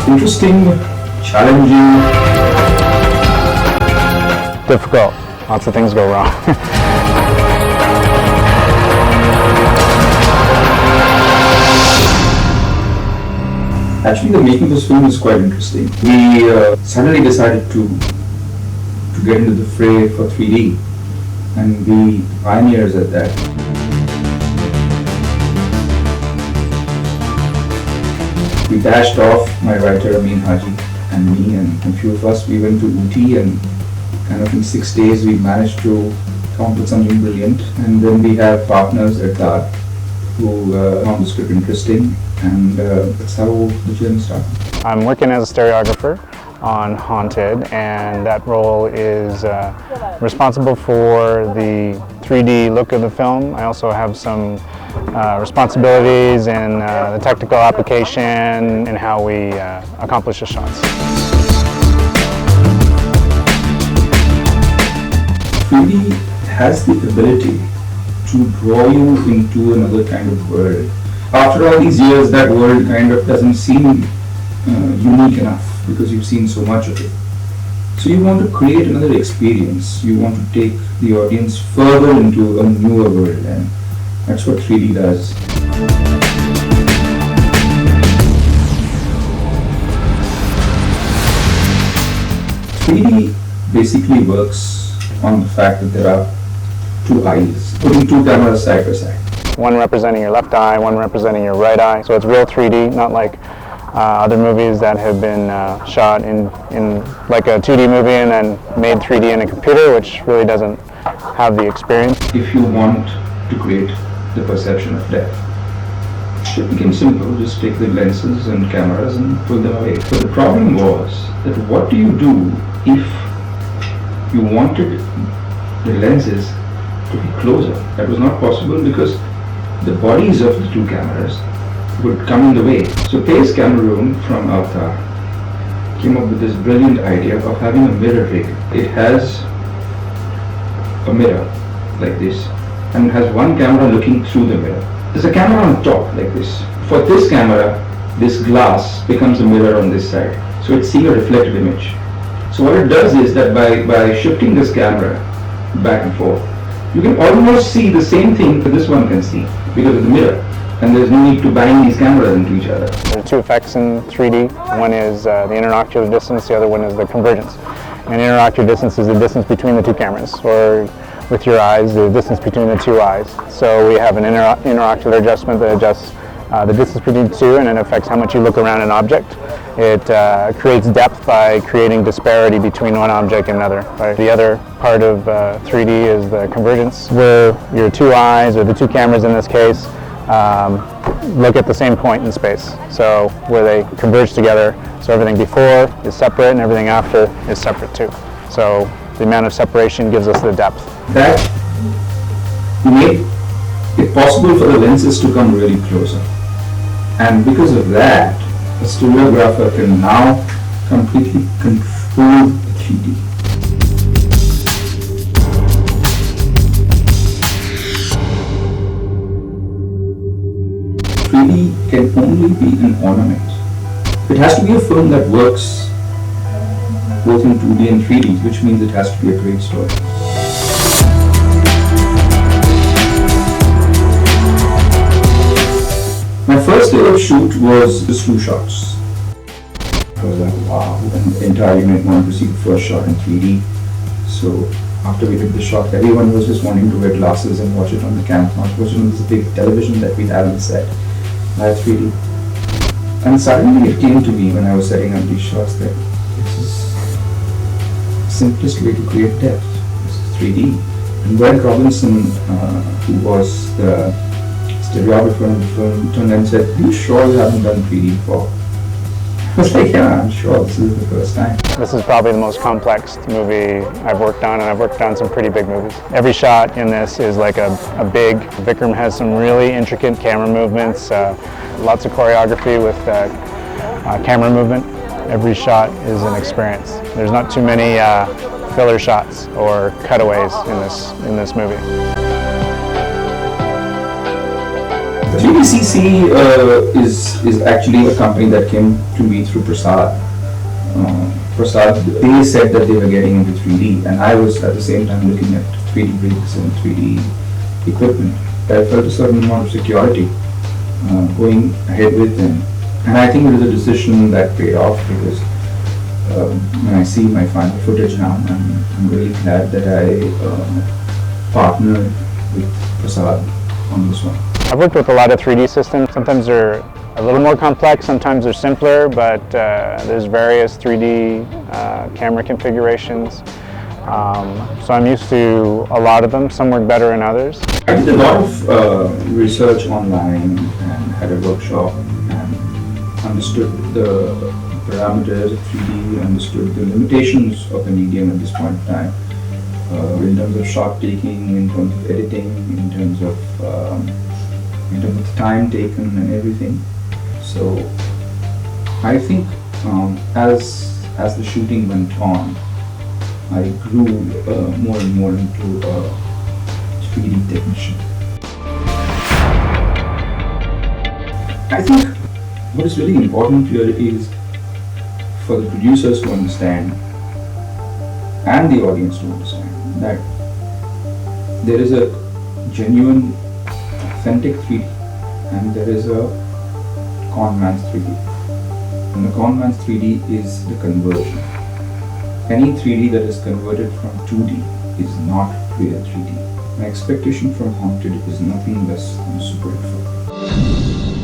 Interesting, challenging. Difficult. Lots of things go wrong. Actually, the making of this film is quite interesting. We suddenly decided to get into the fray for 3D and be pioneers at that. We dashed off, my writer Amin Haji and me and a few of us. We went to Ooty, and kind of in 6 days we managed to come up with something brilliant. And then we have partners at DAR who found the script interesting, and that's how the journey started. I'm working as a stereographer on Haunted, and that role is responsible for the 3D look of the film. I also have some responsibilities in the technical application and how we accomplish the shots. 3D has the ability to draw you into another kind of world. After all these years, that world kind of doesn't seem unique enough because you've seen so much of it. So you want to create another experience. You want to take the audience further into a newer world, and that's what 3D does. 3D basically works on the fact that there are two eyes, putting two cameras side by side. One representing your left eye, one representing your right eye. So it's real 3D, not like other movies that have been shot in like a 2D movie and then made 3D in a computer, which really doesn't have the experience. If you want to create the perception of depth, it became simple. Just take the lenses and cameras and pull them away. But the problem was that what do you do if you wanted the lenses to be closer? That was not possible because the bodies of the two cameras would come in the way. So Pace Cameroon from Avatar came up with this brilliant idea of having a mirror rig. It has a mirror like this, and it has one camera looking through the mirror. There's a camera on top like this. For this camera, this glass becomes a mirror on this side. So it's seeing a reflected image. So what it does is that by shifting this camera back and forth, you can almost see the same thing that this one can see because of the mirror. And there's no need to bang these cameras into each other. There are two effects in 3D. One is the interocular distance, the other one is the convergence. And interocular distance is the distance between the two cameras, or with your eyes, the distance between the two eyes. So we have an interocular adjustment that adjusts the distance between the two, and it affects how much you look around an object. It creates depth by creating disparity between one object and another. Right? The other part of 3D is the convergence, where your two eyes, or the two cameras in this case, look at the same point in space. So where they converge together, so everything before is separate and everything after is separate too. So the amount of separation gives us the depth. That made it possible for the lenses to come really closer. And because of that, a stereographer can now completely control the 3D. 3D can only be an ornament. It has to be a film that works both in 2D and 3D, which means it has to be a great story. My first day of shoot was just 2 shots. I was like, wow, and the entire unit wanted to see the first shot in 3D. So after we did the shot, everyone was just wanting to wear glasses and watch it on the camera, watch it on this big television that we have on the set. Live 3D. And suddenly it came to me when I was setting up these shots that this is the simplest way to create depth. This is 3D. And Brent Robinson, who was the stereographer in the film, turned and said, "Are you sure you haven't done 3D before?" I was like, yeah, I'm sure this is the first time. This is probably the most complex movie I've worked on, and I've worked on some pretty big movies. Every shot in this is like a big, Vikram has some really intricate camera movements, lots of choreography with camera movement. Every shot is an experience. There's not too many filler shots or cutaways in this movie. The 3DCC is actually a company that came to me through Prasad. Prasad, they said that they were getting into 3D, and I was at the same time looking at 3D rigs and 3D equipment. I felt a certain amount of security going ahead with them, and I think it was a decision that paid off because when I see my final footage now, I'm really glad that I partnered with Prasad on this one. I've worked with a lot of 3D systems. Sometimes they're a little more complex, sometimes they're simpler, but there's various 3D camera configurations. So I'm used to a lot of them. Some work better than others. I did a lot of research online and had a workshop and understood the parameters of 3D, understood the limitations of the medium at this point in time, in terms of shot taking, in terms of editing, in terms of the time taken and everything. So I think as the shooting went on, I grew more and more into a 3D technician. I think what is really important here is for the producers to understand and the audience to understand that there is a genuine, authentic 3D and there is a Conman's 3D. And the Conman's 3D is the conversion. Any 3D that is converted from 2D is not real 3D. My expectation from Haunted is nothing less than super info.